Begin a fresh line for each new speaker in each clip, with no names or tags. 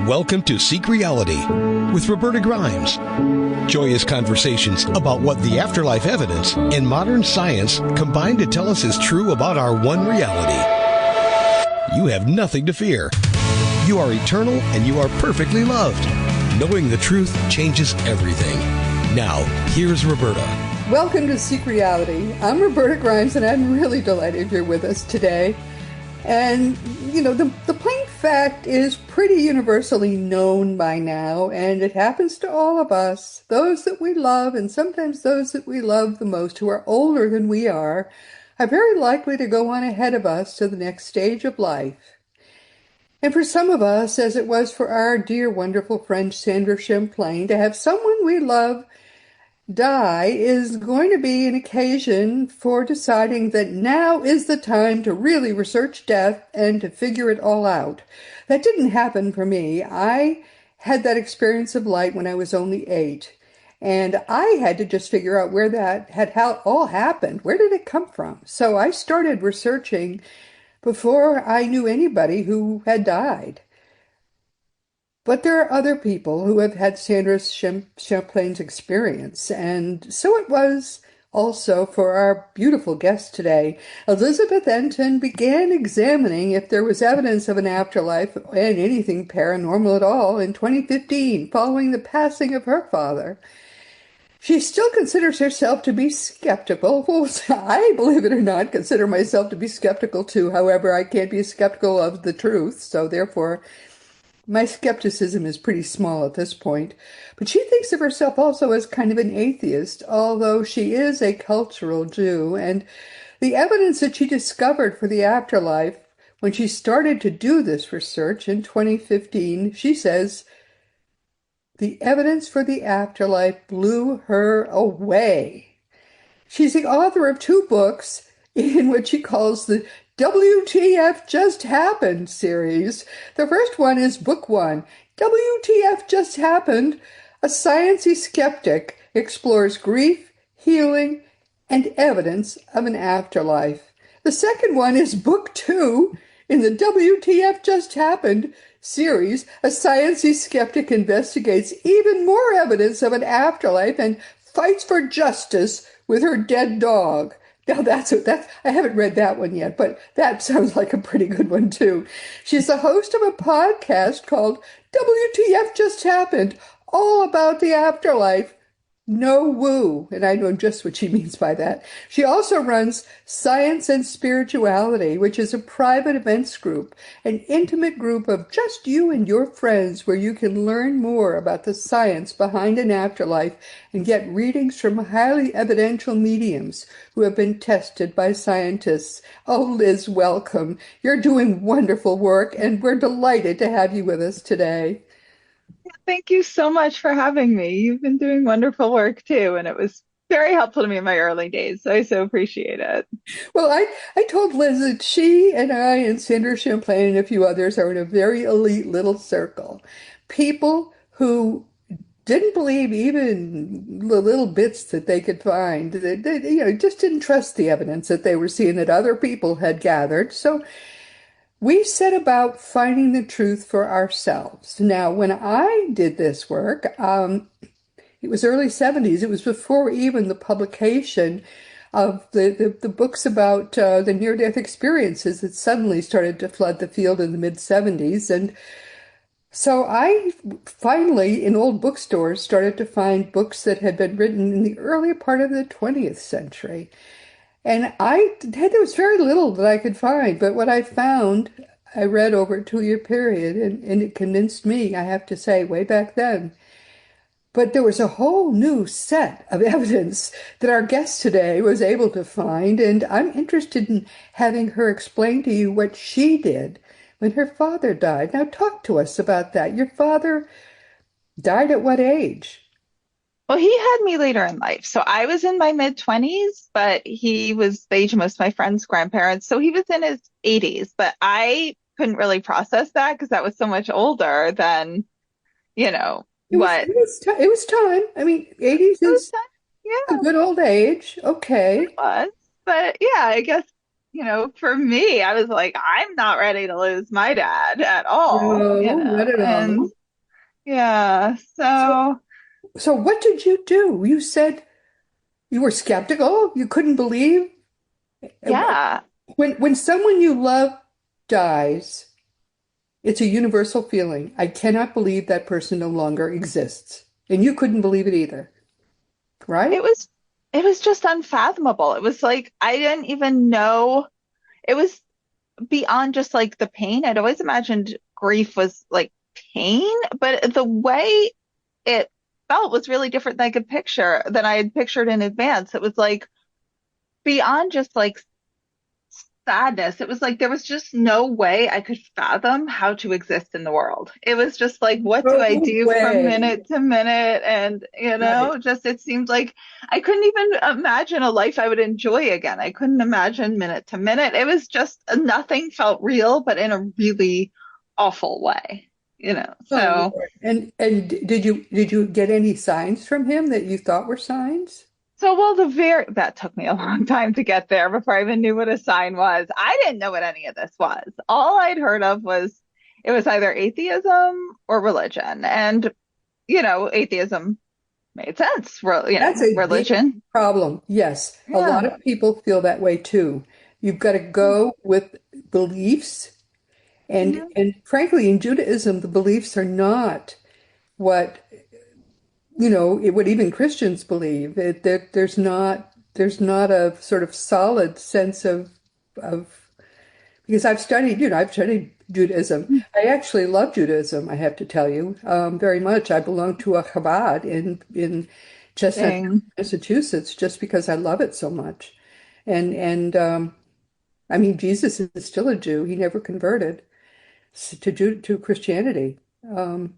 Welcome to Seek Reality with Roberta Grimes. Joyous conversations about what the afterlife evidence and modern science combine to tell us is true about our one reality. You have nothing to fear. You are eternal and you are perfectly loved. Knowing the truth changes everything. Now, here's Roberta.
Welcome to Seek Reality. I'm Roberta Grimes, and I'm really delighted you're with us today. And, you know, the plain fact is pretty universally known by now, and it happens to all of us. Those that we love, and sometimes those that we love the most, who are older than we are very likely to go on ahead of us to the next stage of life. And for some of us, as it was for our dear, wonderful friend Sandra Champlain, to have someone we love die is going to be an occasion for deciding that now is the time to really research death and to figure it all out. That didn't happen for me. I had that experience of light when I was only 8, and I had to just figure out where that had all happened. Where did it come from? So I started researching before I knew anybody who had died. But there are other people who have had Sandra Champlain's experience, and so it was also for our beautiful guest today. Elizabeth Entin began examining if there was evidence of an afterlife and anything paranormal at all in 2015, following the passing of her father. She still considers herself to be skeptical. Well, I, believe it or not, consider myself to be skeptical too. However, I can't be skeptical of the truth, so therefore my skepticism is pretty small at this point. But she thinks of herself also as kind of an atheist, although she is a cultural Jew. And the evidence that she discovered for the afterlife when she started to do this research in 2015, she says, the evidence for the afterlife blew her away. She's the author of 2 books in what she calls the WTF Just Happened series. The first one is Book 1, WTF Just Happened. A Sciencey Skeptic Explores Grief, Healing, and Evidence of an Afterlife. The second one is Book 2 in the WTF Just Happened series. A Sciencey Skeptic investigates even more evidence of an afterlife and fights for justice with her dead dog. Now that's I haven't read that one yet, but that sounds like a pretty good one too. She's the host of a podcast called WTF Just Happened, all about the afterlife. No woo, and I know just what she means by that. She also runs Science and Spirituality, which is a private events group, an intimate group of just you and your friends where you can learn more about the science behind an afterlife and get readings from highly evidential mediums who have been tested by scientists. Oh, Liz, welcome. You're doing wonderful work, and we're delighted to have you with us today.
Thank you so much for having me. You've been doing wonderful work too, and it was very helpful to me in my early days. So I so appreciate it.
Well, I told Liz that she and I and Sandra Champlain and a few others are in a very elite little circle. People who didn't believe even the little bits that they could find. They just didn't trust the evidence that they were seeing that other people had gathered. So we set about finding the truth for ourselves. Now, when I did this work, it was early 70s. It was before even the publication of the books about the near-death experiences that suddenly started to flood the field in the mid-70s. And so I finally, in old bookstores, started to find books that had been written in the early part of the 20th century. And there was very little that I could find, but what I found, I read over a 2-year period, and it convinced me, I have to say, way back then. But there was a whole new set of evidence that our guest today was able to find, and I'm interested in having her explain to you what she did when her father died. Now, talk to us about that. Your father died at what age?
Well, he had me later in life. So I was in my mid-20s, but he was the age of most of my friends' grandparents. So he was in his 80s, but I couldn't really process that because that was so much older than, what.
It was time. I mean, 80s is
Yeah,
a good old age. Okay.
it was. But yeah, I guess, for me, I was like, I'm not ready to lose my dad at all,
No, not at
and
all.
Yeah.
So,
So,
so what did you do? You said you were skeptical. You couldn't believe.
yeah,
When someone you love dies, it's a universal feeling. I cannot believe that person no longer exists. And you couldn't believe it either,
it
right?
was it was just unfathomable. It was like I didn't even know it was beyond just like the pain. I'd always imagined grief was like pain, but the way it felt was really different than I could picture than I had pictured in advance. It was like beyond just like sadness. It was like there was just no way I could fathom how to exist in the world. It was just like, what do
No
I do from
way.
minute to minute? And,
Right.
just it seemed like I couldn't even imagine a life I would enjoy again. I couldn't imagine minute to minute. It was just nothing felt real, but in a really awful way.
Oh
So.
Lord. And did you get any signs from him that you thought were signs?
So, well, that took me a long time to get there before I even knew what a sign was. I didn't know what any of this was. All I'd heard of was it was either atheism or religion. And, atheism made sense.
That's a big
Religion.
problem. Yes, a lot
Yeah.
of people feel that way too. You've got to go with beliefs, and
Yeah.
and frankly, in Judaism, the beliefs are not what what even Christians believe. There's not a sort of solid sense of because I've studied Judaism. I actually love Judaism, I have to tell you, very much. I belong to a Chabad in Chestnut Hill,
Thing.
Massachusetts, just because I love it so much. And I mean, Jesus is still a Jew. He never converted to Christianity. Um,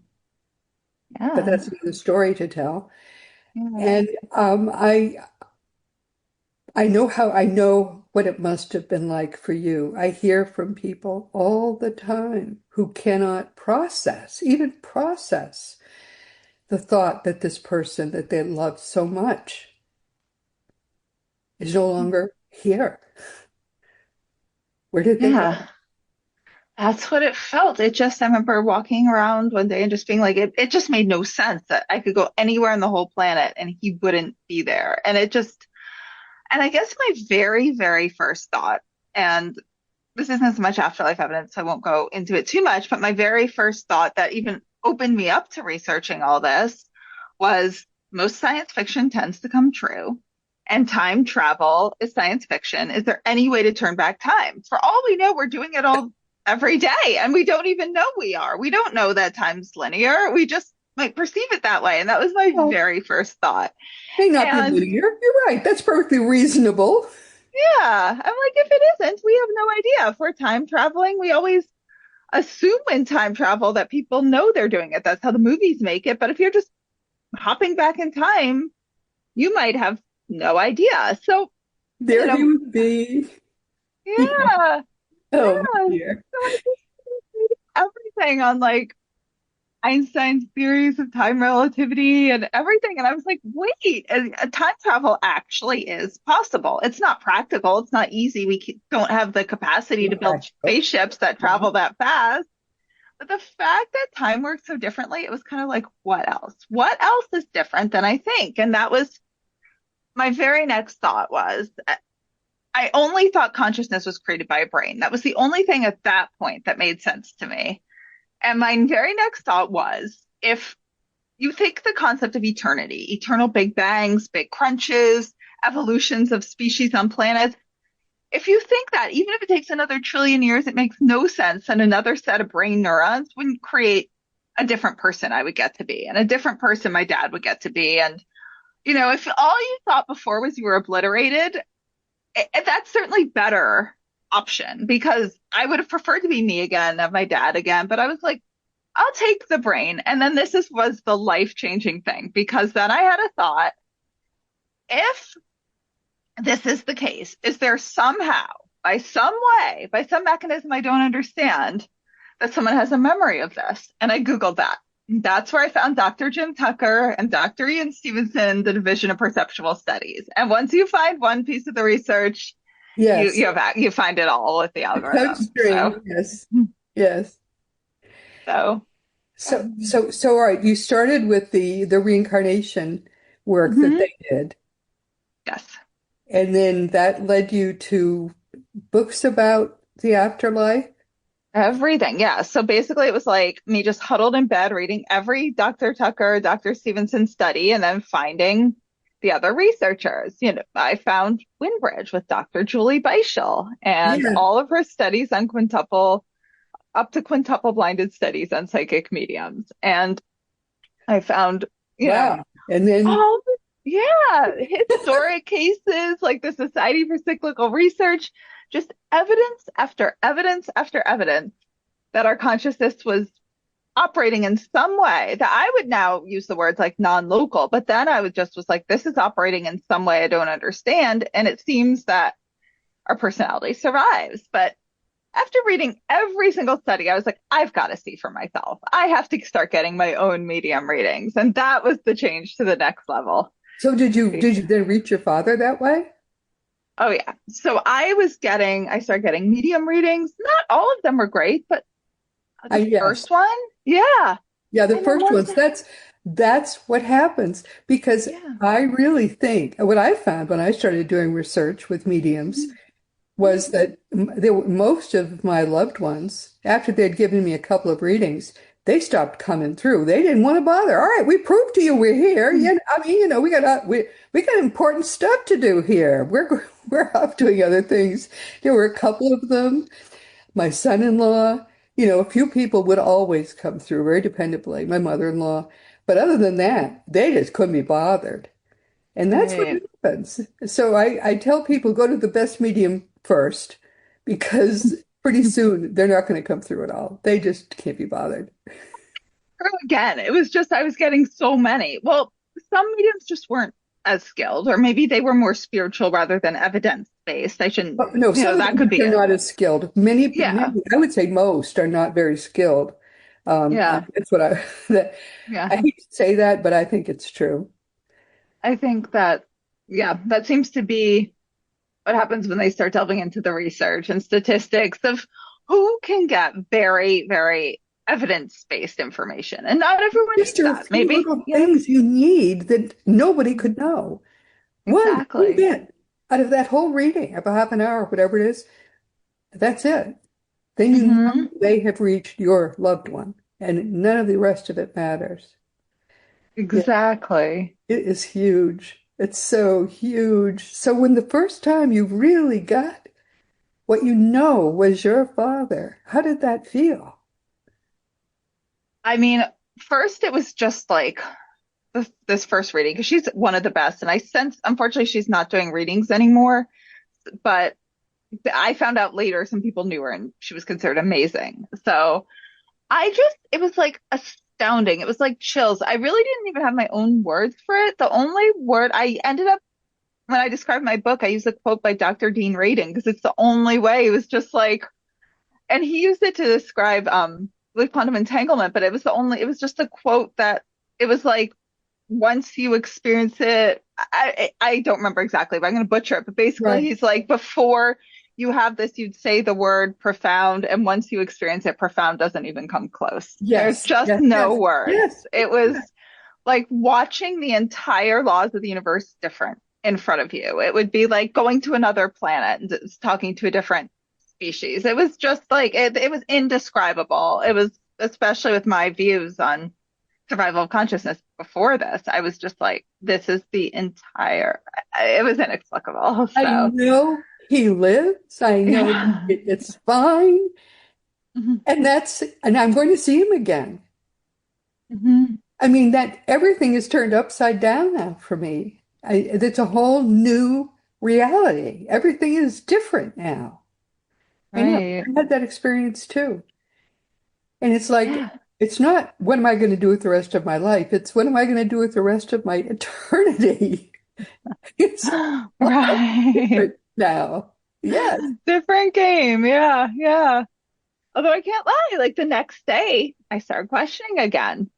but
Yeah.
that's another story to tell.
Yeah.
And I know what it must have been like for you. I hear from people all the time who cannot even process the thought that this person that they loved so much is no longer here. Where did they go?
Yeah. That's what it felt. I remember walking around one day and just being like, it just made no sense that I could go anywhere on the whole planet and he wouldn't be there. And I guess my very, very first thought, and this isn't as much afterlife evidence, so I won't go into it too much, but my very first thought that even opened me up to researching all this was most science fiction tends to come true, and time travel is science fiction. Is there any way to turn back time? For all we know, we're doing it all every day, and we don't even know we are. We don't know that time's linear. We just might perceive it that way. And that was my
Well,
very first thought.
may not be
And
linear. You're right. That's perfectly reasonable.
yeah, I'm like, if it isn't, we have no idea. If we're time traveling, we always assume in time travel that people know they're doing it. That's how the movies make it. But if you're just hopping back in time, you might have no idea. So, you
There he
know,
would be.
yeah,
Oh
yeah.
dear.
So I just read everything on like Einstein's theories of time relativity and everything. And I was like, wait, time travel actually is possible. It's not practical. It's not easy. Don't have the capacity to
Not
build
practical.
spaceships that
No.
travel that fast. But the fact that time works so differently, it was kind of like, what else? What else is different than I think? And that was my very next thought was I only thought consciousness was created by a brain. That was the only thing at that point that made sense to me. And my very next thought was if you think the concept of eternity, eternal big bangs, big crunches, evolutions of species on planets, if you think that, even if it takes another trillion years, it makes no sense. And another set of brain neurons wouldn't create a different person I would get to be, and a different person my dad would get to be. And, if all you thought before was you were obliterated, that's certainly better option because I would have preferred to be me again, have my dad again. But I was like, I'll take the brain. And then was the life changing thing because then I had a thought, if this is the case, is there somehow, by some way, by some mechanism I don't understand, that someone has a memory of this? And I Googled that. That's where I found Dr. Jim Tucker and Dr. Ian Stevenson, the Division of Perceptual Studies. And once you find one piece of the research, you
Yes.
you you find it all with the algorithm. So
Touchscreen. Yes. Yes.
so
So, all right, you started with the reincarnation work that
Mhm.
they did,
Yes.
and then that led you to books about the afterlife.
Everything. Yeah. So basically, it was like me just huddled in bed reading every Dr. Tucker, Dr. Stevenson study, and then finding the other researchers. I found Windbridge with Dr. Julie Beischel and
Yeah,
all of her studies on up to quintuple blinded studies on psychic mediums. And I found, you know,
wow. And then,
all the, yeah, historic cases like the Society for Cyclical Research, just evidence after evidence after evidence that our consciousness was operating in some way that I would now use the words like non-local, but then I would just was like, this is operating in some way I don't understand. And it seems that our personality survives. But after reading every single study, I was like, I've got to see for myself. I have to start getting my own medium readings. And that was the change to the next level.
so did you then reach your father that way?
Oh yeah. So I started getting medium readings. Not all of them were great, but the
Yes.
first one, yeah.
Yeah, the
And then
first
once,
ones, that's what happens because
yeah.
I really think what I found when I started doing research with mediums was that most of my loved ones, after they'd given me a couple of readings, they stopped coming through. They didn't want to bother. All right, we proved to you we're here.
Mm-hmm.
I mean, we got important stuff to do here. We're off doing other things. There were a couple of them. My son-in-law, a few people would always come through very dependably, my mother-in-law. But other than that, they just couldn't be bothered. And that's what
Right.
happens. So I tell people go to the best medium first because pretty soon they're not going to come through at all. They just can't be bothered.
Again, it was just I was getting so many. Well, some mediums just weren't as skilled, or maybe they were more spiritual rather than evidence based. I shouldn't,
But no, some of
that
them
could be
are
it.
not as skilled. Many,
Yeah.
I would say most are not very skilled.
Yeah.
That's what I, that,
Yeah.
I hate to say that, but I think it's true.
I think that, yeah, that seems to be what happens when they start delving into the research and statistics of who can get very, very evidence-based information. And not everyone
Just
needs
are a
that.
few
Maybe,
little things you need that nobody could know. One
exactly.
bit out of that whole reading, about half an hour, whatever it is, that's it. Then you know
Hmm.
they have reached your loved one, and none of the rest of it matters. Yeah,
Exactly.
it is huge. It's so huge. So when the first time you really got what you know was your father, how did that feel?
I mean, first it was just like this first reading because she's one of the best. And I sense, unfortunately, she's not doing readings anymore. But I found out later some people knew her and she was considered amazing. So it was like astounding. It was like chills. I really didn't even have my own words for it. The only word I ended up, when I described my book, I used a quote by Dr. Dean Radin because it's the only way. It was just like, and he used it to describe, like quantum entanglement, but it was just a quote that it was like, once you experience it, I don't remember exactly, but I'm going to butcher it. But basically,
Right.
he's like, before you have this, you'd say the word profound. And once you experience it, profound doesn't even come close. There's
Yes,
just
yes,
no
yes,
words.
yes.
It was like watching the entire laws of the universe different in front of you. It would be like going to another planet and talking to a different species. It was just like, it was indescribable. It was, especially with my views on survival of consciousness before this, I was just like, this is the entire, it was inexplicable.
I
So,
know he lives. I know
yeah.
it's fine.
Mhm.
And I'm going to see him again.
Mhm.
I mean, that everything is turned upside down now for me. It's a whole new reality. Everything is different now. I know.
Right.
I had that experience too. And it's like,
Yeah.
it's not what am I going to do with the rest of my life? It's what am I going to do with the rest of my eternity? It's all
Right.
different now. Yes.
Different game. Yeah. Yeah. Although I can't lie, like the next day, I started questioning again.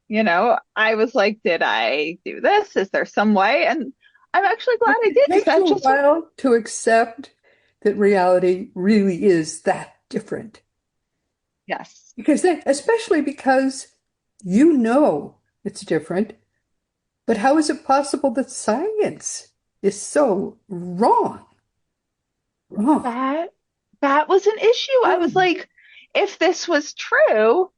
I was like, did I do this? Is there some way? And I'm actually glad I
It
did because
takes
that
you a
just,
while to accept that reality really is that different.
yes.
Especially because You know it's different, but how is it possible that science is so wrong? Wrong.
That that was an issue. I was
Wrong.
like, if this was true,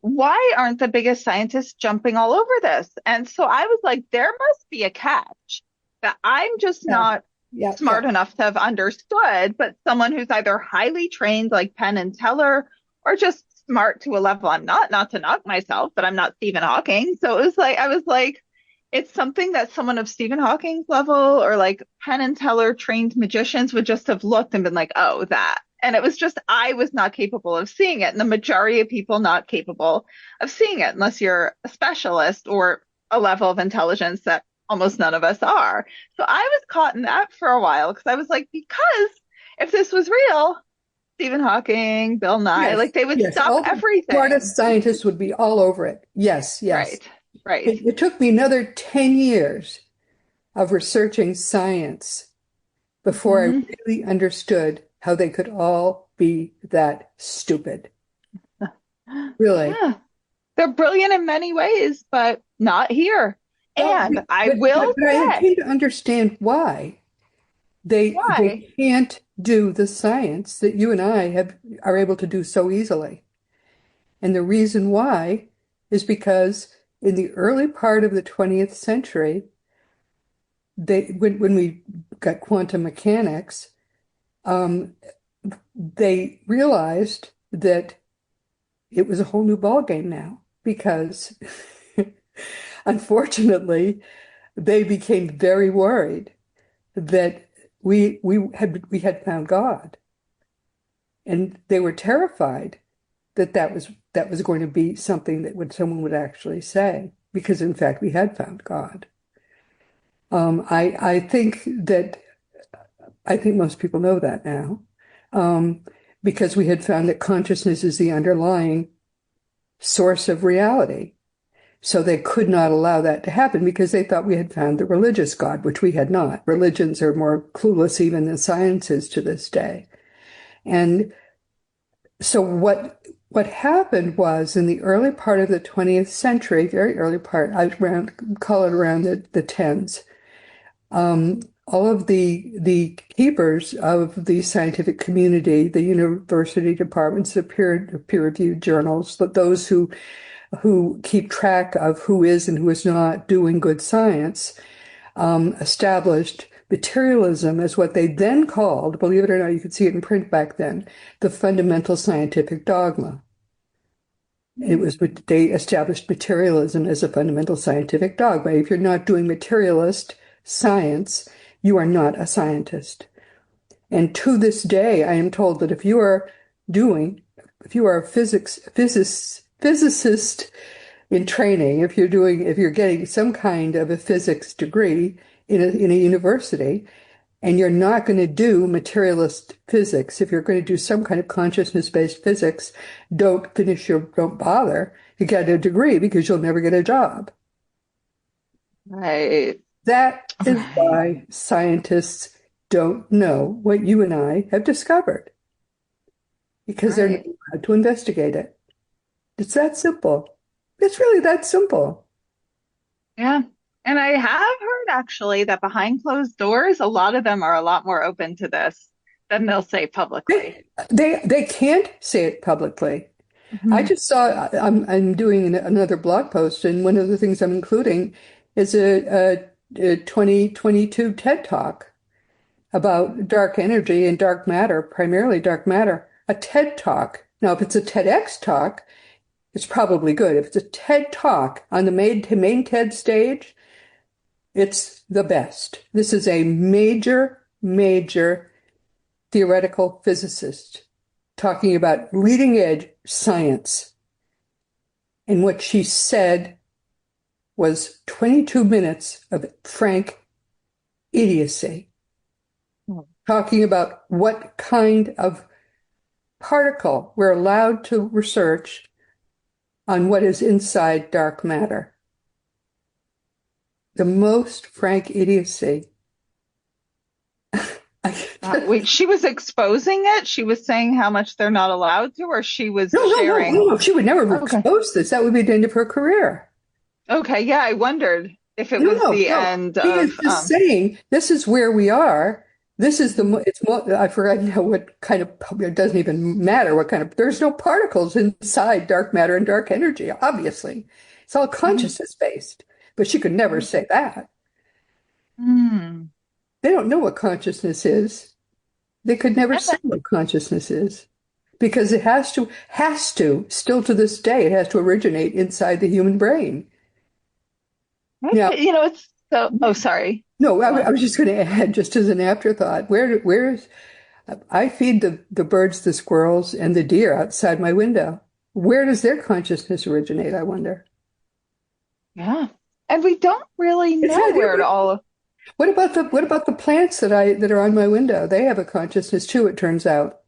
why aren't the biggest scientists jumping all over this? And so I was like, there must be a catch that I'm just
Yeah,
not
yeah, yeah.
smart enough to have understood, but someone who's either highly trained like Penn and Teller or just smart to a level I'm not to knock myself, but I'm not Stephen Hawking. So it was like, I was like, it's something that someone of Stephen Hawking's level or like Penn and Teller trained magicians would just have looked and been like, oh, that. And it was just, I was not capable of seeing it. And the majority of people not capable of seeing it unless you're a specialist or a level of intelligence that almost none of us are. So I was caught in that for a while because I was like, because if this was real, Stephen Hawking, Bill Nye,
Yes,
like they would
yes.
stop
All the
everything.
smartest scientists would be all over it. Yes, yes.
Right, right.
It took me another 10 years of researching science before I
Hmm.
really understood how they could all be that stupid. Really.
Yeah, they're brilliant in many ways, but not here.
Well,
And I will
but I
say,
came to understand why they
why?
can't do the science that you and I have are able to do so easily. And the reason why is because in the early part of the 20th century, when we got quantum mechanics, um, they realized that it was a whole new ballgame now because unfortunately they became very worried that we had found God, and they were terrified that that was going to be something that someone would actually say, because in fact we had found God. I think most people know that now, um, because we had found that consciousness is the underlying source of reality. So they could not allow that to happen because they thought we had found the religious God, which we had not. Religions are more clueless even than science is to this day. And so what happened was in the early part of the 20th century, very early part, call it around the tens, all of the keepers of the scientific community, the university departments, the peer-reviewed journals, those who keep track of who is and who is not doing good science, established materialism as what they then called, believe it or not, you could see it in print back then, the fundamental scientific dogma. They established materialism as a fundamental scientific dogma. If you're not doing materialist science, you are not a scientist. And to this day, I am told that if you are a physicist in training, if you're getting some kind of a physics degree in a university, and you're not going to do materialist physics, if you're going to do some kind of consciousness-based physics, don't bother to get a degree because you'll never get a job.
Right,
That is
right,
why scientists don't know what you and I have discovered, because they're not
right.
allowed to investigate it. It's that simple. It's really that simple.
Yeah. And I have heard actually that behind closed doors, a lot of them are a lot more open to this than they'll say publicly.
They can't say it publicly. I
Mhm.
just saw I'm doing another blog post, and one of the things I'm including is a 2022 TED Talk about dark energy and dark matter, primarily dark matter. A TED Talk. Now, if it's a TEDx talk, it's probably good. If it's a TED Talk on the main TED stage, it's the best. This is a major, major theoretical physicist talking about leading edge science. And what she said was 22 minutes of frank idiocy, talking about what kind of particle we're allowed to research on what is inside dark matter. The most frank idiocy
Wait, she was exposing it? She was saying how much they're not allowed to, or she was
No, no, no,
sharing?
no. She would never
Okay.
expose this. That would be the end of her career.
Okay. Yeah, I wondered if it
No,
was
no,
the
no.
end
She is
of,
just saying this is where we are. This is
mhm,
it's more, I forgot now what kind of, it doesn't even matter what kind of, there's no particles inside dark matter and dark energy, obviously. It's all
mhm,
consciousness based. But she could never say that.
mhm.
They don't know what consciousness is. They could never
And
say what consciousness is because it still to this day, it has to originate inside the human brain. Now,
it's so, oh, sorry.
no,
Go
I
on.
was just going to add, just as an afterthought, where's I feed the birds, the squirrels, and the deer outside my window. Where does their consciousness originate, I wonder?
Yeah. And we don't really
It's
know
not
where it
there.
all,
What about the plants that are on my window? They have a consciousness too, it turns out.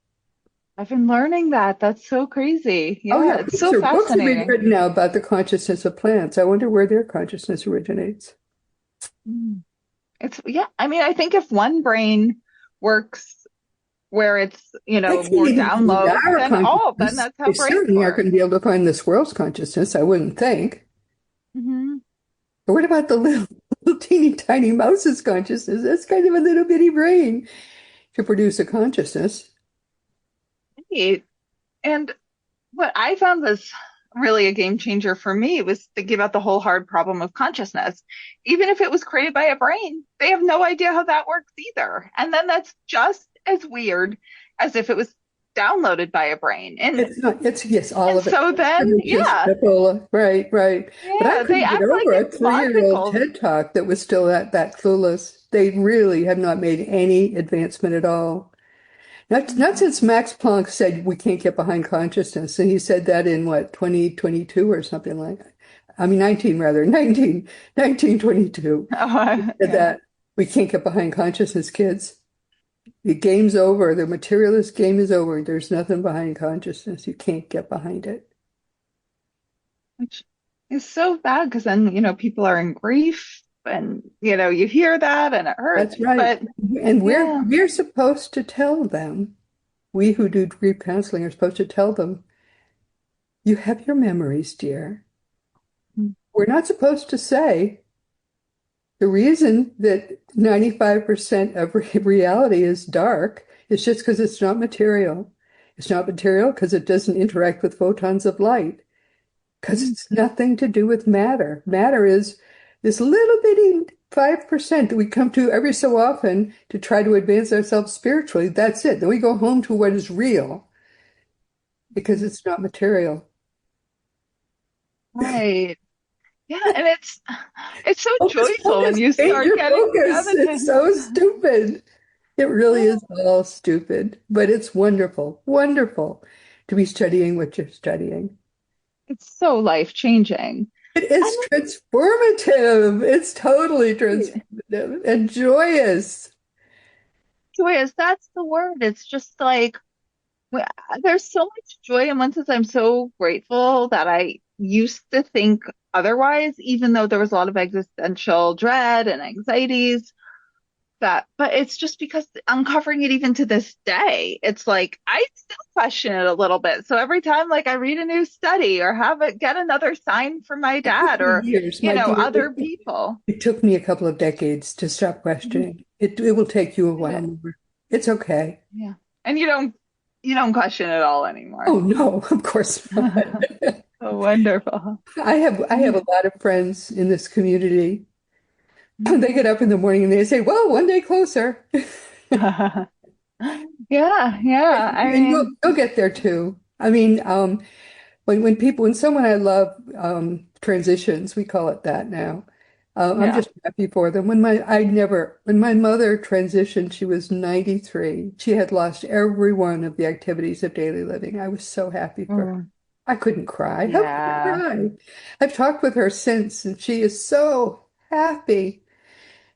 I've been learning that. That's so crazy.
Oh
Yeah,
yeah,
it's so
books are being
fascinating.
written now about the consciousness of plants. I wonder where their consciousness originates.
Mm. Yeah, I mean, I think if one brain works where it's,
They can't
more
even find
downloads,
our
then
consciousness.
that's how
They
brains
certainly aren't
work.
going to be able to find the squirrel's consciousness, I wouldn't think.
Hmm.
But what about the little teeny tiny mouse's consciousness? That's kind of a little bitty brain to produce a consciousness.
Right. And what I found was really a game changer for me was thinking about the whole hard problem of consciousness. Even if it was created by a brain, they have no idea how that works either. And then that's just as weird as if it was downloaded by a brain.
It's not, it's yes, all
And
of it.
so then,
Images,
yeah,
Ebola, right, right. But I
yeah, they
couldn't get
act like
over a
it's
3-year-old
logical.
TED talk that was still that clueless. They really have not made any advancement at all. Not since Max Planck said we can't get behind consciousness, and he said that in what, 2022 or something like that. I mean 19 rather, 1922. He
Oh,
said
yeah.
that we can't get behind consciousness, kids. The game's over. The materialist game is over. There's nothing behind consciousness. You can't get behind it.
Which is so bad because then, people are in grief and, you hear that and it hurts.
That's right.
But
And
yeah,
we're supposed to tell them, we who do grief counseling are supposed to tell them, you have your memories, dear. We're not supposed to say the reason that 95% of reality is dark is just because it's not material. It's not material because it doesn't interact with photons of light, because it's nothing to do with matter. Matter is this little bitty 5% that we come to every so often to try to advance ourselves spiritually. That's it. Then we go home to what is real because it's not material.
right. Yeah, and it's so
Focus,
joyful when
focus,
you
change
start
your
getting the
focus. It's
evidence.
so stupid. It really is all stupid, but it's wonderful, wonderful to be studying what you're studying.
It's so life-changing.
It is
And
transformative. It's totally
then
transformative and joyous.
joyous, that's the word. It's just like Well, there's so much joy in one sense. I'm so grateful that I used to think otherwise, even though there was a lot of existential dread and anxieties but it's just because uncovering it even to this day, it's like I still question it a little bit. So every time like I read a new study or have it get another sign from my
It took
dad
me
or,
years, my dear.
other people.
It took me a couple of decades to stop
Mhm.
questioning. It will take you a
Did
while
it?
more. It's okay.
Yeah. And you don't question it all anymore.
Oh no, of course not.
Oh, wonderful.
I have a lot of friends in this community. They get up in the morning and they say, "Well, one day closer."
Yeah, yeah. I
And
mean,
you'll get there too. I mean, when someone I love transitions, we call it that now. I'm
yeah.
just happy for them. When my mother transitioned, she was 93. She had lost every one of the activities of daily living. I was so happy for her.
Oh,
I couldn't cry. How could I
yeah.
cry? I've talked with her since, and she is so happy.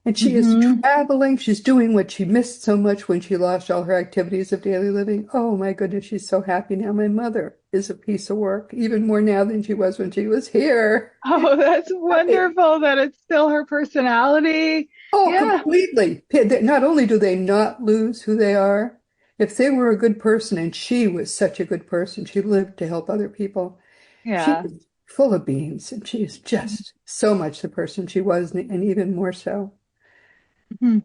And she is
Hmm.
traveling. She's doing what she missed so much when she lost all her activities of daily living. Oh my goodness, she's so happy now. My mother is a piece of work, even more now than she was when she was here.
Oh, that's wonderful that it's still her personality.
Oh,
Yeah.
completely. Not only do they not lose who they are, if they were a good person, and she was such a good person, she lived to help other people. She
Yeah.
was full of beans, and she is just so much the person she was, and even more so.
Mhm.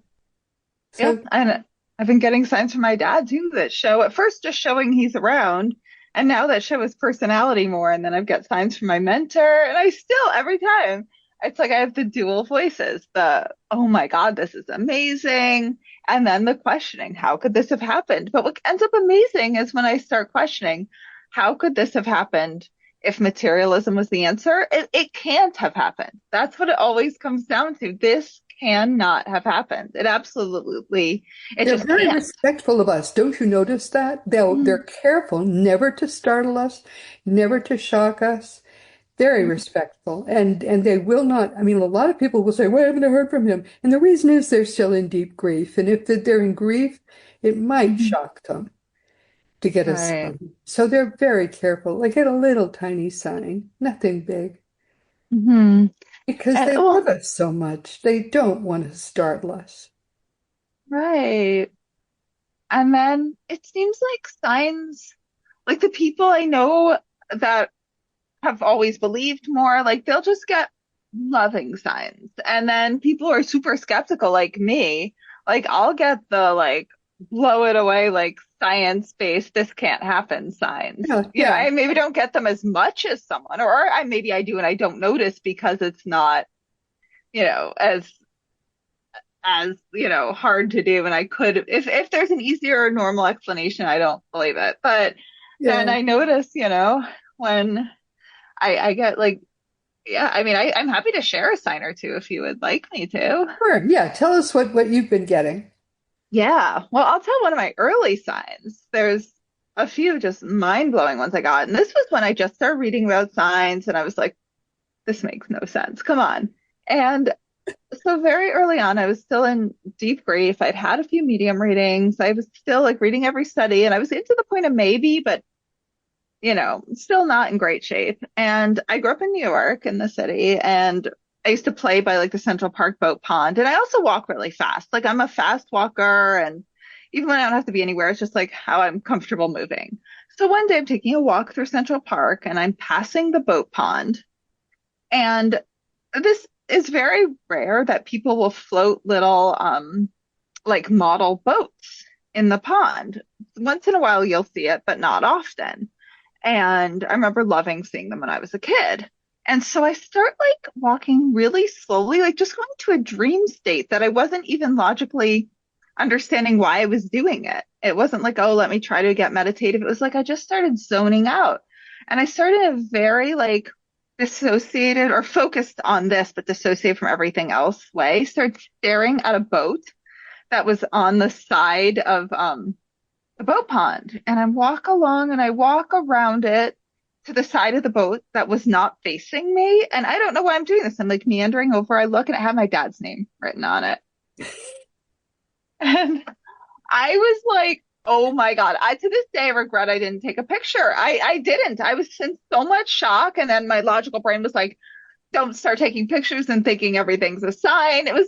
Yep.
So,
And I've been getting signs from my dad too that show at first just showing he's around. And now that show his personality more. And then I've got signs from my mentor. And I still, every time, it's like I have the dual voices, the, oh my God, this is amazing. And then the questioning, how could this have happened? But what ends up amazing is when I start questioning, how could this have happened if materialism was the answer? It can't have happened. That's what it always comes down to. This cannot have happened. It absolutely, it
they're
just
very
can't.
respectful of us. Don't you notice that? They're
Mm,
careful never to startle us, never to shock us. Very
mm,
respectful. And they will not, I mean, a lot of people will say, why haven't I heard from him? And the reason is they're still in deep grief. And if they're in grief, it might
mhm.
shock them to get a
Right.
sign. So they're very careful. They get a little tiny sign, nothing big,
Hmm.
because
And
they
well,
love us so much. They don't want to startle us.
right. And then it seems like signs, like the people I know that have always believed more, like they'll just get loving signs. And then people who are super skeptical, like me, like I'll get the like blow it away, like science-based, this can't happen signs.
Yeah,
You know,
yeah.
I maybe don't get them as much as someone, or I maybe I do and I don't notice because it's not, as hard to do. And I could, if there's an easier or normal explanation, I don't believe it. But then
Yeah.
I notice, when I get like, yeah, I mean, I'm happy to share a sign or two if you would like me to.
Sure. Yeah. Tell us what you've been getting.
Yeah. Well, I'll tell one of my early signs. There's a few just mind-blowing ones I got. And this was when I just started reading about signs and I was like, this makes no sense. Come on. And so very early on, I was still in deep grief. I'd had a few medium readings. I was still like reading every study and I was getting to the point of maybe, but still not in great shape. And I grew up in New York in the city and I used to play by like the Central Park boat pond. And I also walk really fast. Like I'm a fast walker. And even when I don't have to be anywhere, it's just like how I'm comfortable moving. So one day I'm taking a walk through Central Park and I'm passing the boat pond. And this is very rare that people will float little, like model boats in the pond. Once in a while you'll see it, but not often. And I remember loving seeing them when I was a kid. And so I start like walking really slowly, like just going to a dream state that I wasn't even logically understanding why I was doing it. It wasn't like, oh, let me try to get meditative. It was like I just started zoning out. And I started in a very like dissociated or focused on this, but dissociated from everything else way. Started staring at a boat that was on the side of the boat pond. And I walk along and I walk around it to the side of the boat that was not facing me. And I don't know why I'm doing this. I'm like meandering over. I look and I have my dad's name written on it. And I was like, oh my God. To this day, I regret I didn't take a picture. I didn't. I was in so much shock. And then my logical brain was like, don't start taking pictures and thinking everything's a sign. It was,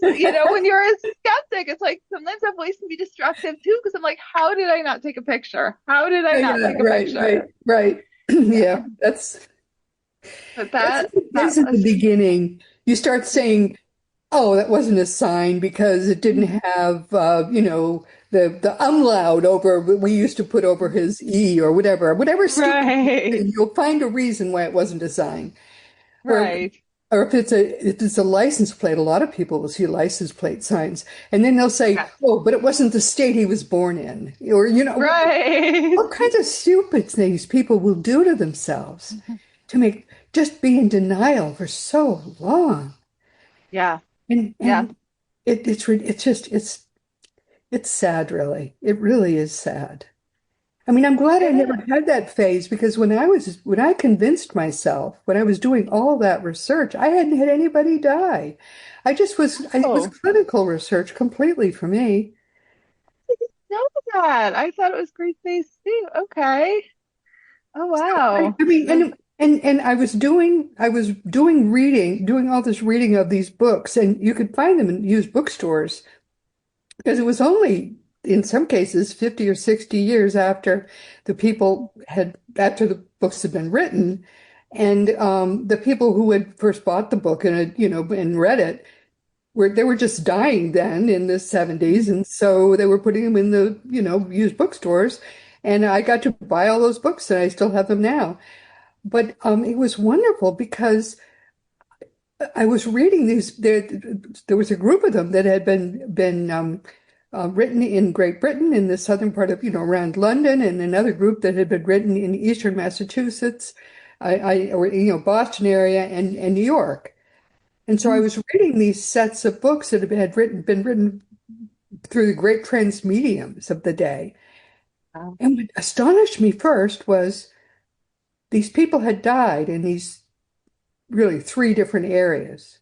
when you're a skeptic, it's like sometimes that voice can be destructive too, because I'm like, how did I not take a picture? How did I not
Yeah,
take a
right, right,
picture?
right.
Yeah.
Yeah,
But
that's
that
that's at the
was,
beginning. You start saying, "Oh, that wasn't a sign because it didn't have, the umlaut over we used to put over his e or whatever stupid
right,
thing. You'll find a reason why it wasn't a sign, or
right.
or if it's a license plate. A lot of people will see license plate signs, and then they'll say,
Yes.
"Oh, but it wasn't the state he was born in," or
Right.
all kinds of stupid things people will do to themselves to make just be in denial for so long.
Yeah.
And
Yeah.
and it's sad, really. It really is sad. I mean, I'm glad I
It
never
is.
had that phase because when I convinced myself, when I was doing all that research, I hadn't had anybody die. It was
Oh,
clinical research completely for me.
know that. I thought it was Greek phase too. Okay. Oh,
I,
wow.
I mean,
That's,
and I was doing reading, doing all this reading of these books, and you could find them in used bookstores because it was only in some cases 50 or 60 years after the books had been written, and the people who had first bought the book and had, and read it they were just dying then in the 70s, and so they were putting them in the used bookstores, and I got to buy all those books, and I still have them now. But it was wonderful because I was reading these. There was a group of them that had been written in Great Britain, in the southern part of around London, and another group that had been written in eastern Massachusetts, or Boston area and New York. And so I was reading these sets of books that been written through the great transmediums of the day.
wow.
And what astonished me first was these people had died in these really three different areas.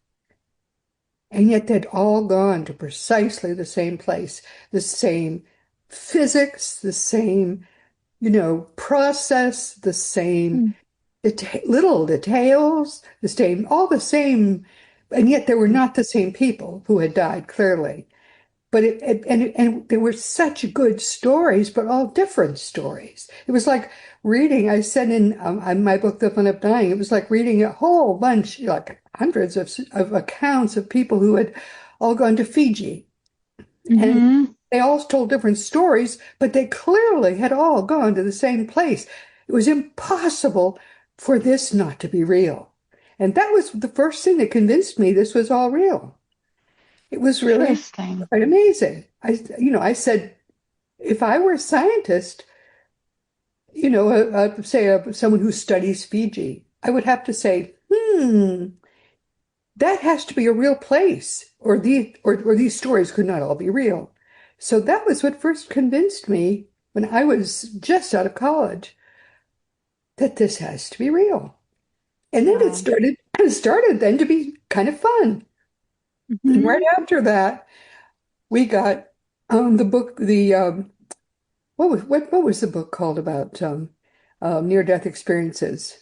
And yet they'd all gone to precisely the same place, the same physics, the same, process, the same
Mm,
little details, all the same. And yet they were not the same people who had died, clearly. But and there were such good stories, but all different stories. It was like reading. I said in my book, The Fun of Dying, it was like reading a whole bunch, like hundreds of accounts of people who had all gone to Fiji, and
mm-hmm.
they all told different stories, but they clearly had all gone to the same place. It was impossible for this not to be real, and that was the first thing that convinced me this was all real. It was really
Interesting.
quite amazing. I said, if I were a scientist, someone who studies Fiji, I would have to say, that has to be a real place, or these stories could not all be real. So that was what first convinced me when I was just out of college that this has to be real. And then
Wow.
it started then to be kind of fun. And right
Hmm.
after that, we got the book, what was the book called about near-death experiences?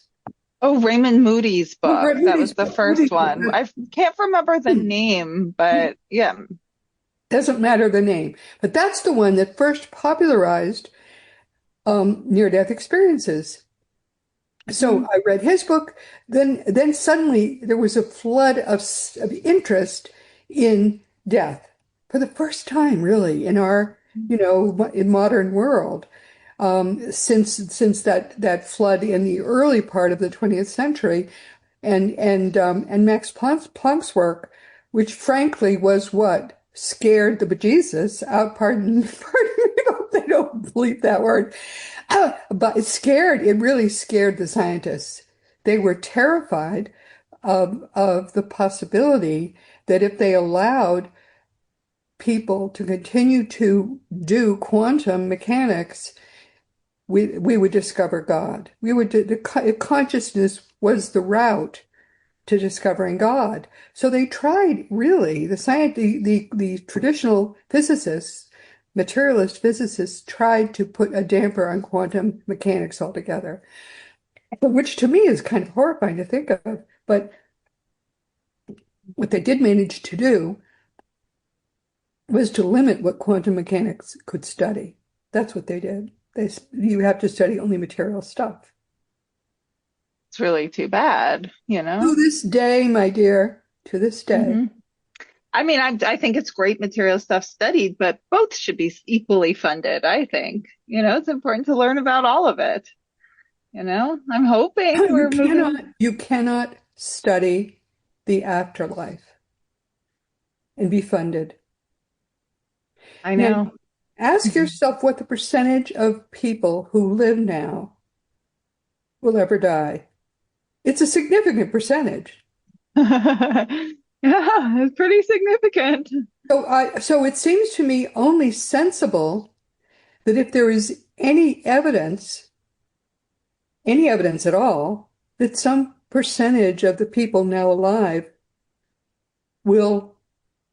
Oh, Raymond Moody's book. That was
Moody's
the
book.
first one. I can't remember the name, but yeah.
Doesn't matter the name, but that's the one that first popularized near-death experiences. So
Mhm.
I read his book. Then suddenly there was a flood of interest in death for the first time, really, in our, in modern world, since that flood in the early part of the 20th century, and Max Planck's work, which frankly was what scared the bejesus out. Pardon me, I hope they don't bleep that word. But it really scared the scientists. They were terrified of the possibility that if they allowed people to continue to do quantum mechanics, we would discover God. Consciousness was the route to discovering God. So they tried really, the traditional physicists, materialist physicists tried to put a damper on quantum mechanics altogether, which to me is kind of horrifying to think of. But what they did manage to do was to limit what quantum mechanics could study. That's what they did. You have to study only material stuff.
It's really too bad,
To this day, my dear, to this day.
Hmm. I mean, I think it's great material stuff studied, but both should be equally funded, I think. It's important to learn about all of it. I'm hoping we're moving.
You cannot study the afterlife and be funded.
I
Now,
know.
ask yourself what the percentage of people who live now will ever die. It's a significant percentage.
Yeah, it's pretty significant.
So it seems to me only sensible that if there is any evidence, any evidence at all, that some percentage of the people now alive will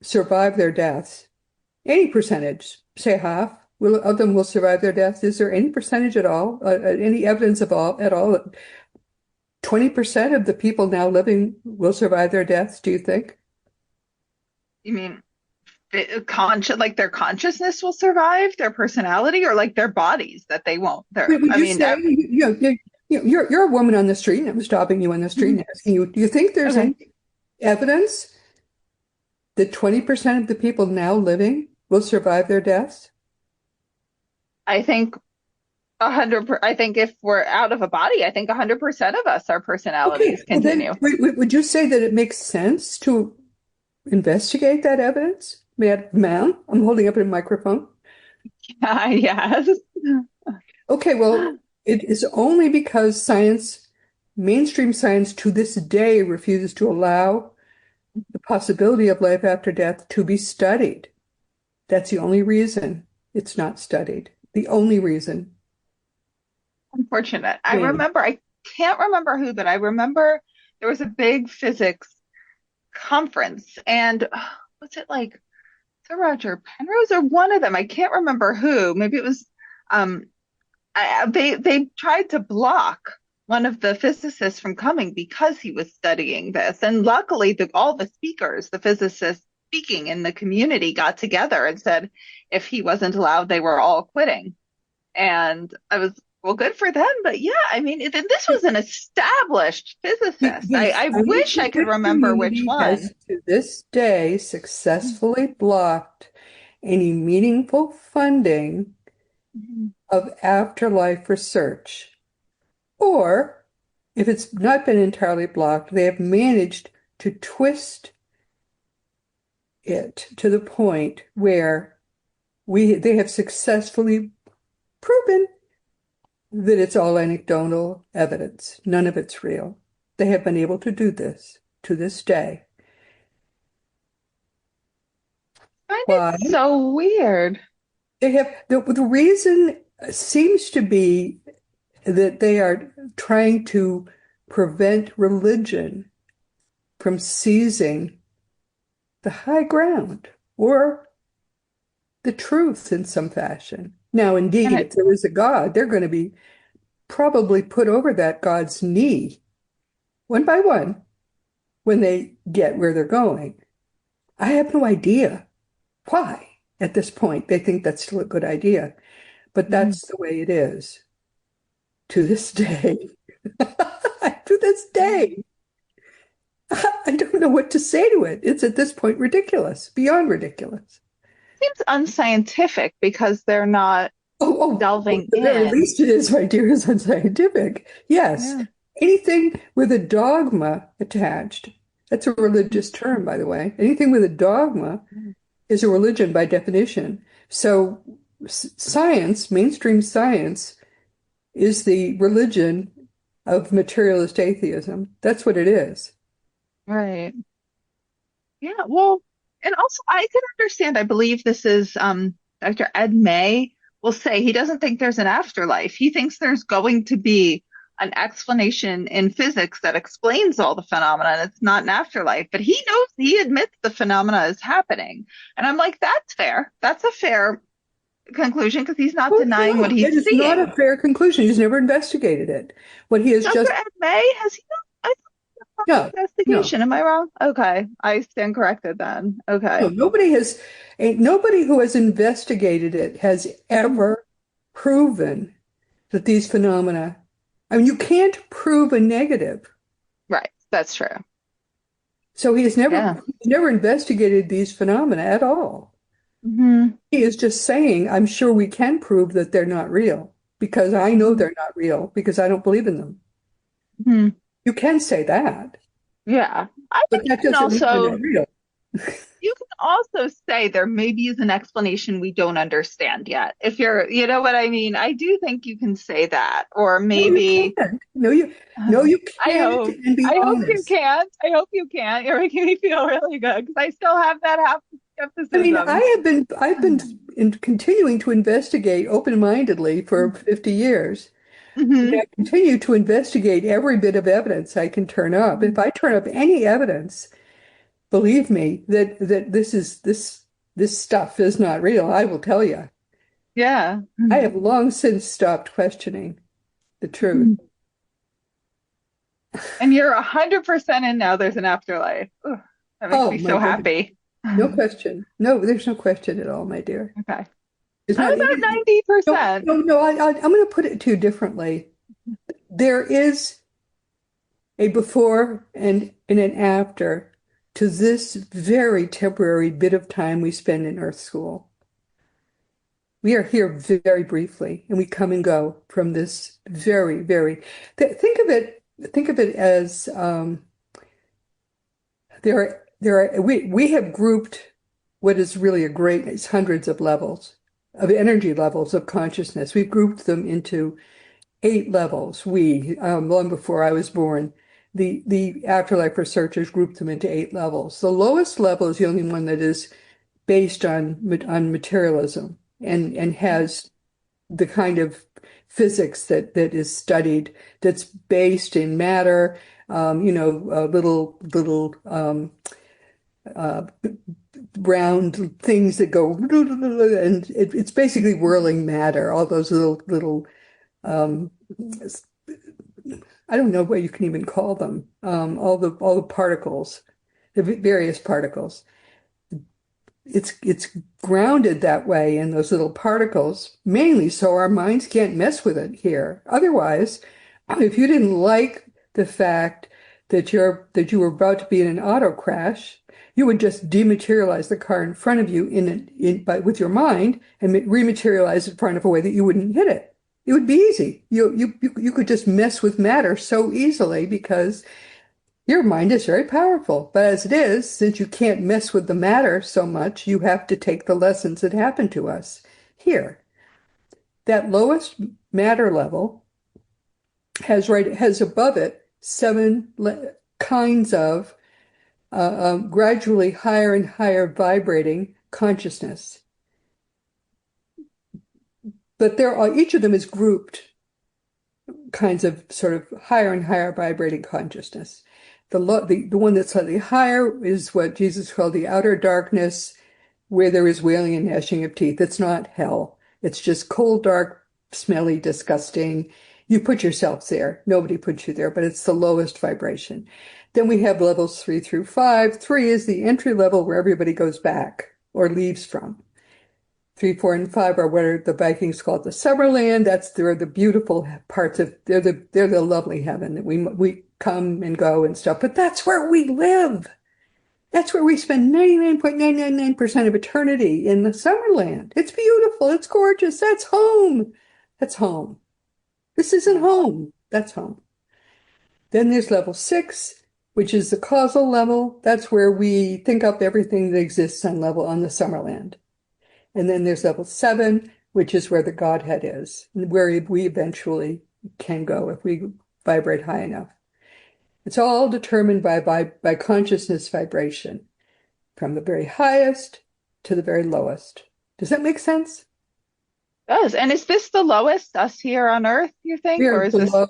survive their deaths. Any percentage, say half, of them will survive their deaths. Is there any percentage at all, any evidence of all at all that 20% of the people now living will survive their deaths, do you think?
You mean like their consciousness will survive, their personality, or like their bodies that they won't?
Would you say, you're a woman on the street, and I'm stopping you on the street and asking you, do you think there's
okay.
any evidence that 20% of the people now living will survive their deaths?
I think 100. I think if we're out of a body, I think 100% of us, our
Okay,
personalities
well then,
continue.
would you say that it makes sense to investigate that evidence? Ma'am, I'm holding up a microphone.
Yes.
Okay, well, it is only because science, mainstream science to this day refuses to allow the possibility of life after death to be studied. That's the only reason it's not studied. The only reason.
Unfortunate.
Yeah.
I can't remember who, but I remember there was a big physics conference, and was it like Sir Roger Penrose or one of them? I can't remember who. Maybe it was um they tried to block one of the physicists from coming because he was studying this. And luckily all the speakers, the physicists speaking in the community got together and said if he wasn't allowed, they were all quitting. And I was, well, good for them. But yeah, I mean, this was an established physicist.
The
I wish I could
scientific
remember which
community has
one.
to this day successfully blocked any meaningful funding
Mhm.
of afterlife research. Or, if it's not been entirely blocked, they have managed to twist it to the point where they have successfully proven that it's all anecdotal evidence. None of it's real. They have been able to do this to this day.
I find it
Why?
so weird.
They have the reason seems to be that they are trying to prevent religion from seizing the high ground or the truth in some fashion. Now,
And
indeed,
it
if there is a God, they're going to be probably put over that God's knee one by one when they get where they're going. I have no idea why at this point they think that's still a good idea, but
Mhm.
that's the way it is to this day. To this day, I don't know what to say to it. It's at this point ridiculous, beyond ridiculous.
Seems unscientific because they're not
Well,
delving
at the very
in.
least, it is, my dear, is unscientific. Yes.
Yeah.
Anything with a dogma attached, that's a religious term, by the way. Anything with a dogma is a religion by definition. So science, mainstream science, is the religion of materialist atheism. That's what it is.
Right. Yeah. Well, and also I can understand, I believe this is Dr. Ed May will say he doesn't think there's an afterlife. He thinks there's going to be an explanation in physics that explains all the phenomena and it's not an afterlife. But he knows, he admits the phenomena is happening. And I'm like, that's fair. That's a fair conclusion because he's not
Well,
denying what
no,
he's
it is not a
seeing.
fair conclusion. He's never investigated it. What he has
Dr.
just,
Ed May, has he not? I thought
no, no,
investigation. Am I wrong? Okay. I stand corrected then.
no,
Okay.
nobody who has investigated it has ever proven that these phenomena, I mean, you can't prove a negative.
Right. That's true.
So
Yeah.
he's never investigated these phenomena at all.
Hmm.
He is just saying, I'm sure we can prove that they're not real because I know they're not real because I don't believe in them.
Hmm.
You can say that,
Yeah. I
but
think
that doesn't mean they're not real.
you can also say there maybe is an explanation we don't understand yet. If you're, you know what I mean? I do think you can say that. Or
No, you
maybe,
can't. No, you
I
can't
hope,
and be
I hope you
honest.
can't. I hope you can't. You're making me feel really good because I still have that half
I mean,
skepticism.
I've been continuing to investigate open-mindedly for 50 years. And
Hmm.
I continue to investigate every bit of evidence I can turn up. If I turn up any evidence, believe me that this stuff is not real, I will tell you.
Yeah.
I have long since stopped questioning the truth.
Mhm. And you're 100% in now there's an afterlife. Ugh, that makes
Oh
me
my
so
goodness.
happy.
No question. No, there's no question at all, my dear.
Okay.
It's
I'm
not
about
even, no,
90%.
no, no. I'm going to put it to you differently. There is a before and an after to this very temporary bit of time we spend in Earth School. We are here very briefly, and we come and go from this think of it as we have grouped what is really a great, it's hundreds of levels of energy levels of consciousness. We've grouped them into 8 levels. Long before I was born, the afterlife researchers grouped them into 8 levels. The lowest level is the only one that is based on materialism and has the kind of physics that is studied that's based in matter, little uh, round things that go, and it's basically whirling matter, all those little um, I don't know what you can even call them, all the particles, the various particles. It's grounded that way in those little particles, mainly so our minds can't mess with it here. Otherwise, if you didn't like the fact that you were about to be in an auto crash, you would just dematerialize the car in front of you with your mind and rematerialize it in front of a way that you wouldn't hit it. It would be easy. You could just mess with matter so easily because your mind is very powerful, but as it is, since you can't mess with the matter so much, you have to take the lessons that happen to us here. That lowest matter level has above it 7 kinds of gradually higher and higher vibrating consciousness. But each of them is grouped kinds of sort of higher and higher vibrating consciousness. The one that's slightly higher is what Jesus called the outer darkness, where there is wailing and gnashing of teeth. It's not hell. It's just cold, dark, smelly, disgusting. You put yourself there. Nobody puts you there, but it's the lowest vibration. Then we have levels 3 through 5. 3 is the entry level where everybody goes back or leaves from. 3, 4, and 5 are what the Vikings called the Summerland. They're the beautiful parts of they're the lovely heaven that we come and go and stuff. But that's where we live. That's where we spend 99.999% of eternity in the Summerland. It's beautiful. It's gorgeous. That's home. That's home. This isn't home. That's home. Then there's level 6, which is the causal level. That's where we think up everything that exists on the Summerland. And then there's level 7, which is where the Godhead is, where we eventually can go if we vibrate high enough. It's all determined by consciousness vibration, from the very highest to the very lowest. Does that make sense?
Does. And is this the lowest, us here on Earth, you
We
think?
are
Or is this
below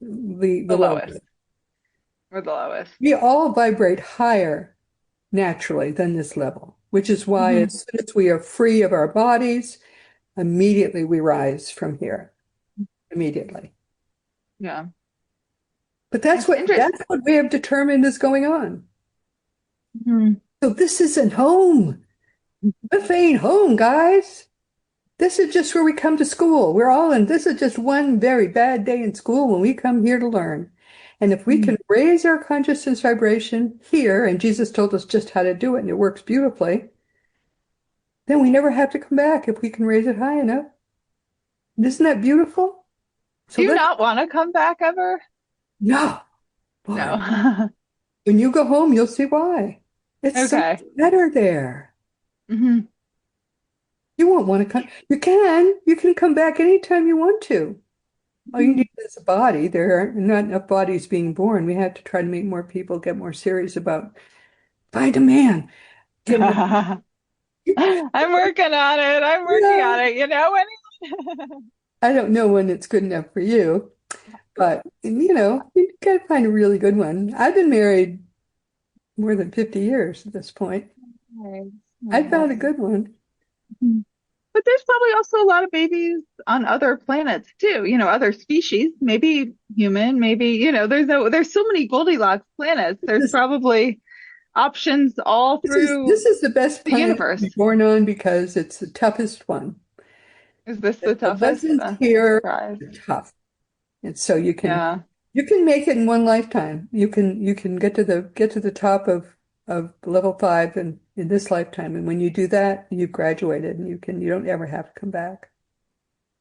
the
the lowest
lowest.
or the lowest?
We all vibrate higher naturally than this level, which is why
Hmm.
as soon as we are free of our bodies, immediately we rise from here. Immediately.
Yeah.
But
It's interesting.
that's what we have determined is going on.
Mhm.
So this isn't home. This ain't home, guys. This is just where we come to school. This is just one very bad day in school when we come here to learn. And if we can raise our consciousness vibration here, and Jesus told us just how to do it, and it works beautifully, then we never have to come back if we can raise it high enough. Isn't that beautiful? So
Do you
let's,
not want to come back ever?
no, boy,
No.
when you go home, you'll see why. It's so much
Okay.
better there.
Hmm.
You won't want to come. You can come back anytime you want to. All you need is a body. There are not enough bodies being born. We have to try to make more people get more serious about find a man, get more.
I'm working on it. I'm working
Yeah,
on it. When
I don't know when it's good enough for you, but you gotta find a really good one. I've been married more than 50 years at this point.
Nice,
I found a
nice.
good one.
But there's probably also a lot of babies on other planets too, other species, maybe human, maybe, there's so many Goldilocks planets. There's
This,
probably options all through
this is the best
the
planet to be
universe.
born on because it's the toughest one.
Is this the
The
toughest?
lessons
I'm
here
surprised.
are tough. And so
Yeah.
you can make it in one lifetime. You can get to the top of level 5 in this lifetime. And when you do that, you've graduated and you don't ever have to come back.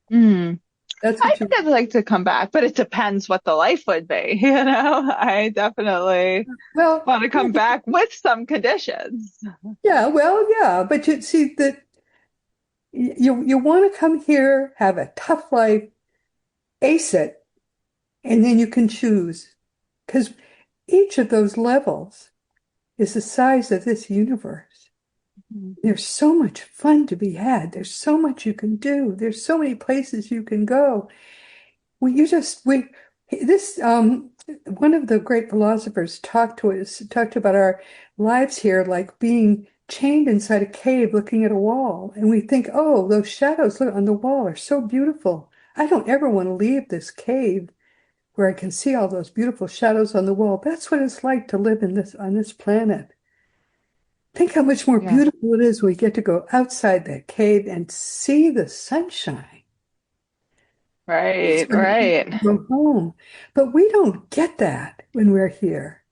Hmm.
That's
I
what
think
you
I'd like to come back, but it depends what the life would be, I definitely
well,
want to come back with some conditions.
yeah, well, yeah, but you see that you want to come here, have a tough life, ace it, and then you can choose. Because each of those levels is the size of this universe. There's so much fun to be had. There's so much you can do. There's so many places you can go. We this one of the great philosophers talked about our lives here like being chained inside a cave looking at a wall. And we think, oh, those shadows on the wall are so beautiful. I don't ever want to leave this cave where I can see all those beautiful shadows on the wall. That's what it's like to live in this on this planet. Think how much more
Yeah.
beautiful it is when we get to go outside that cave and see the sunshine. That's
Right,
when we get
right,
to go home. But we don't get that when we're here.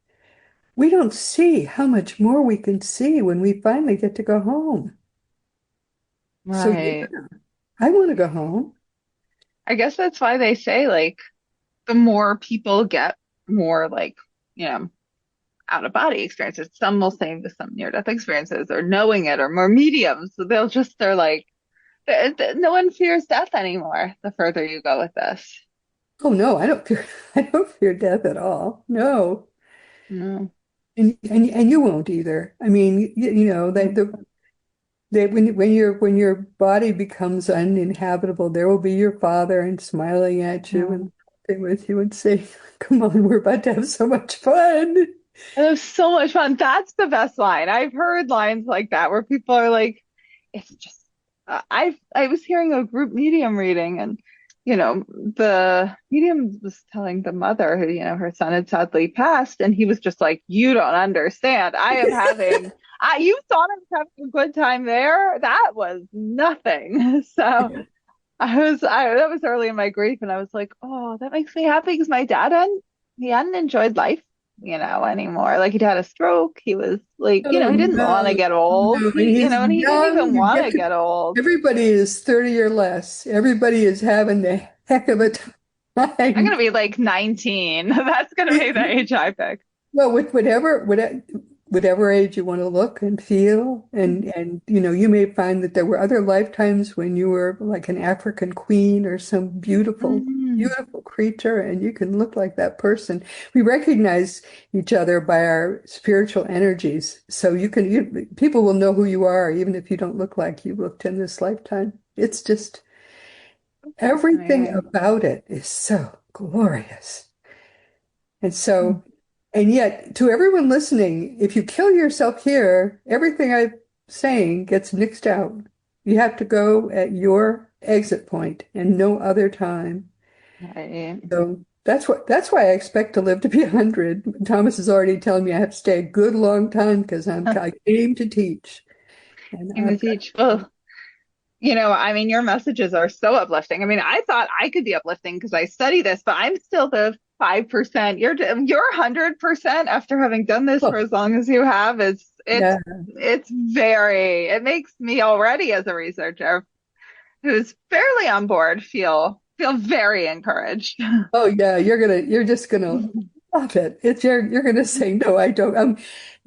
We don't see how much more we can see when we finally get to go home. So yeah,
right.
I want to go home.
I guess that's why they say like the more people get more like, you know, out of body experiences. Some will say with some near death experiences or knowing it or more mediums. So they're like, no one fears death anymore the further you go with this.
Oh no, I don't fear I don't fear death at all. No.
No.
And you won't either. I mean, when your body becomes uninhabitable, there will be your father and smiling at you and
No.
laughing with you and saying, "Come on, we're about to have so much fun."
And it was so much fun. That's the best line. I've heard lines like that where people are like, it's just, I was hearing a group medium reading and, the medium was telling the mother who, her son had sadly passed. And he was just like, you don't understand. You thought I was having a good time there. That was nothing. So that was early in my grief. And I was like, oh, that makes me happy because my dad he hadn't enjoyed life anymore. Like he'd had a stroke. He was like,
Oh
he didn't want to
no,
get
oh
old.
no! And he's
And he didn't
young.
even want to get old.
Everybody is 30 or less. Everybody is having the heck of a
I'm
time.
gonna be like 19. That's gonna be the age I pick.
Well, with whatever age you want to look and feel, and you may find that there were other lifetimes when you were like an African queen or some beautiful,
Mm,
beautiful creature, and you can look like that person. We recognize each other by our spiritual energies, so people will know who you are, even if you don't look like you looked in this lifetime. It's just everything
fascinating.
about it is so glorious. And so, and yet, to everyone listening, if you kill yourself here, everything I'm saying gets mixed out. You have to go at your exit point and no other time.
Right.
So that's why I expect to live to be 100. Thomas is already telling me I have to stay a good long time because I came to teach. And
Aim to
I've
teach.
got
Well, I mean, your messages are so uplifting. I mean, I thought I could be uplifting because I study this, but I'm still the 5%. You're 100% after having done this for
oh,
as long as you have.
yeah.
It makes me already as a researcher who's fairly on board feel very encouraged.
Oh yeah, you're just gonna love it. You're gonna say, no, I don't.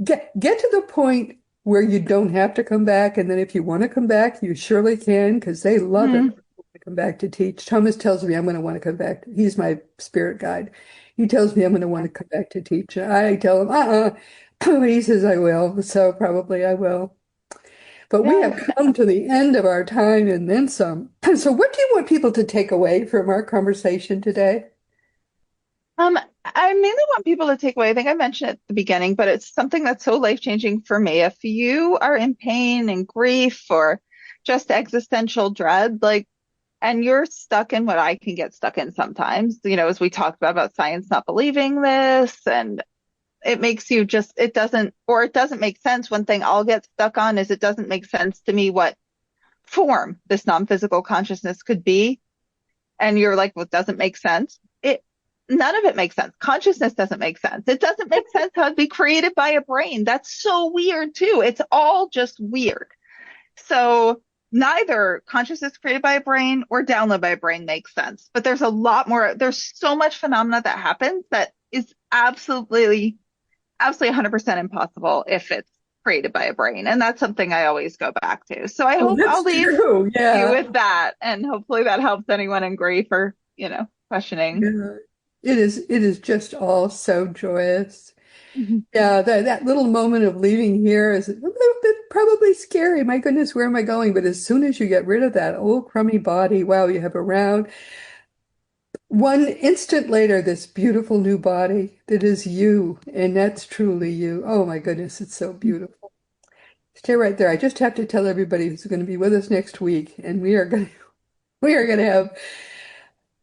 Get to the point where you don't have to come back, and then if you want to come back, you surely can, because they love it
Mhm.
to come back to teach. Thomas tells me I'm gonna want to come back. He's my spirit guide. He tells me I'm gonna want to come back to teach. I tell him, He says I will, so probably I will. But we have
Yes.
come to the end of our time and then some. So what do you want people to take away from our conversation today?
I mainly want people to take away, I think I mentioned it at the beginning, but it's something that's so life-changing for me. If you are in pain and grief or just existential dread, like, and you're stuck in what I can get stuck in sometimes, as we talked about science not believing this, and it makes you just, it doesn't make sense. One thing I'll get stuck on is it doesn't make sense to me what form this non-physical consciousness could be. And you're like, well, it doesn't make sense. None of it makes sense. Consciousness doesn't make sense. It doesn't make sense how it'd be created by a brain. That's so weird too. It's all just weird. So neither consciousness created by a brain or downloaded by a brain makes sense. But there's a lot more. There's so much phenomena that happens that is absolutely 100% impossible if it's created by a brain. And that's something I always go back to. So I
Oh,
hope I'll
that's
leave
true.
you
Yeah.
with that. And hopefully that helps anyone in grief or, questioning.
Yeah. It is just all so joyous.
Mhm.
Yeah, that little moment of leaving here is a little bit probably scary. My goodness, where am I going? But as soon as you get rid of that old crummy body, wow, you have a round, one instant later, this beautiful new body that is you, and that's truly you. Oh my goodness, it's so beautiful. Stay right there. I just have to tell everybody who's going to be with us next week, and we are going to have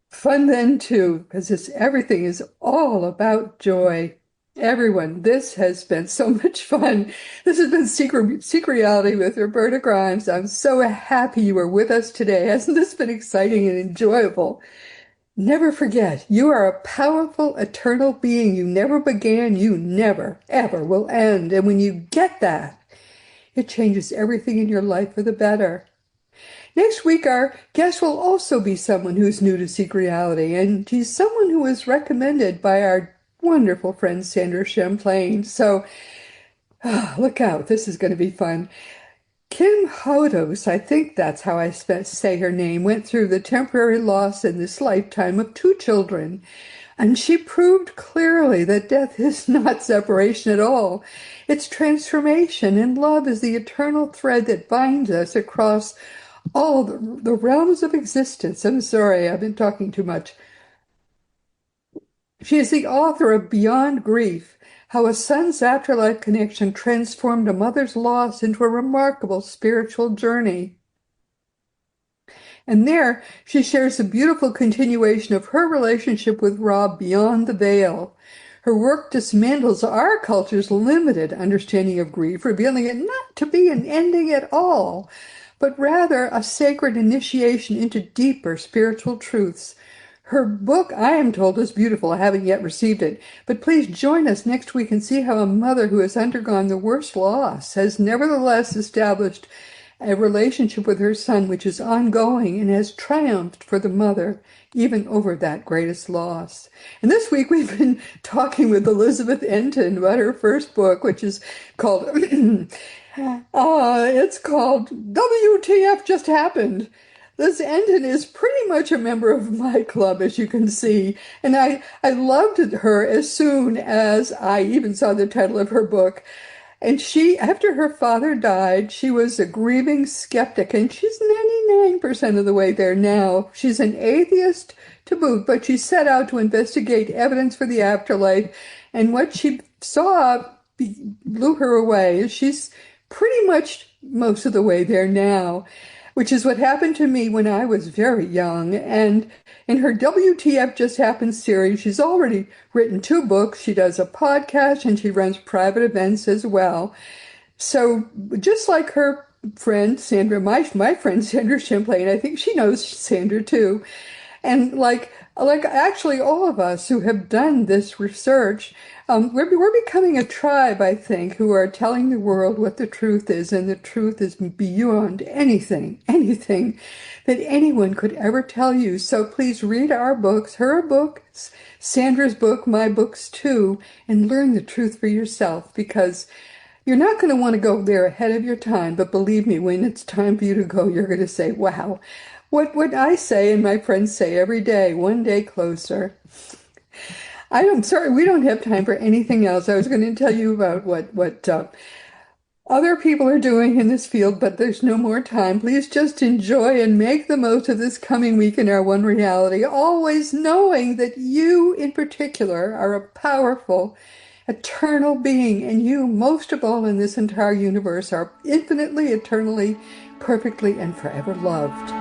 fun then too, because everything is all about joy. Everyone, this has been so much fun. This has been Seek Reality with Roberta Grimes. I'm so happy you were with us today. Hasn't this been exciting and enjoyable? Never forget, you are a powerful, eternal being. You never began, you never, ever will end. And when you get that, it changes everything in your life for the better. Next week, our guest will also be someone who's new to Seek Reality, and she's someone who was recommended by our wonderful friend Sandra Champlain. So look out, this is going to be fun. Kim Hodos, I think that's how I say her name, went through the temporary loss in this lifetime of two children. And she proved clearly that death is not separation at all. It's transformation, and love is the eternal thread that binds us across all the realms of existence. I'm sorry, I've been talking too much. She is the author of Beyond Grief, How a Son's Afterlife Connection Transformed a Mother's Loss into a Remarkable Spiritual Journey. And there, she shares a beautiful continuation of her relationship with Rob beyond the veil. Her work dismantles our culture's limited understanding of grief, revealing it not to be an ending at all, but rather a sacred initiation into deeper spiritual truths. Her book, I am told, is beautiful. I haven't yet received it. But please join us next week and see how a mother who has undergone the worst loss has nevertheless established a relationship with her son which is ongoing and has triumphed for the mother even over that greatest loss. And this week we've been talking with Elizabeth Entin about her first book, which is called it's called WTF Just Happened. This Entin is pretty much a member of my club, as you can see, and I loved her as soon as I even saw the title of her book. And she, after her father died, she was a grieving skeptic, and she's 99% of the way there now. She's an atheist to boot, but she set out to investigate evidence for the afterlife, and what she saw blew her away. She's pretty much most of the way there now, which is what happened to me when I was very young. And in her WTF Just Happened series, she's already written two books. She does a podcast and she runs private events as well. So just like her friend Sandra, my friend Sandra Champlain, I think she knows Sandra too. And like actually all of us who have done this research, we're becoming a tribe, I think, who are telling the world what the truth is, and the truth is beyond anything that anyone could ever tell you. So please read our books, her books, Sandra's book, my books too, and learn the truth for yourself, because you're not going to want to go there ahead of your time, but believe me, when it's time for you to go, you're going to say, wow, what would I say and my friends say every day, one day closer. I'm sorry, we don't have time for anything else. I was going to tell you about what other people are doing in this field, but there's no more time. Please just enjoy and make the most of this coming week in our one reality, always knowing that you in particular are a powerful, eternal being, and you, most of all in this entire universe, are infinitely, eternally, perfectly, and forever loved.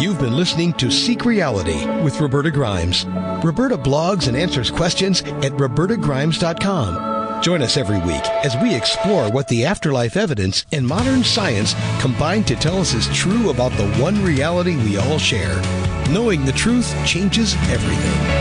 You've been listening to Seek Reality with Roberta Grimes. Roberta blogs and answers questions at robertagrimes.com. Join us every week as we explore what the afterlife evidence and modern science combine to tell us is true about the one reality we all share. Knowing the truth changes everything.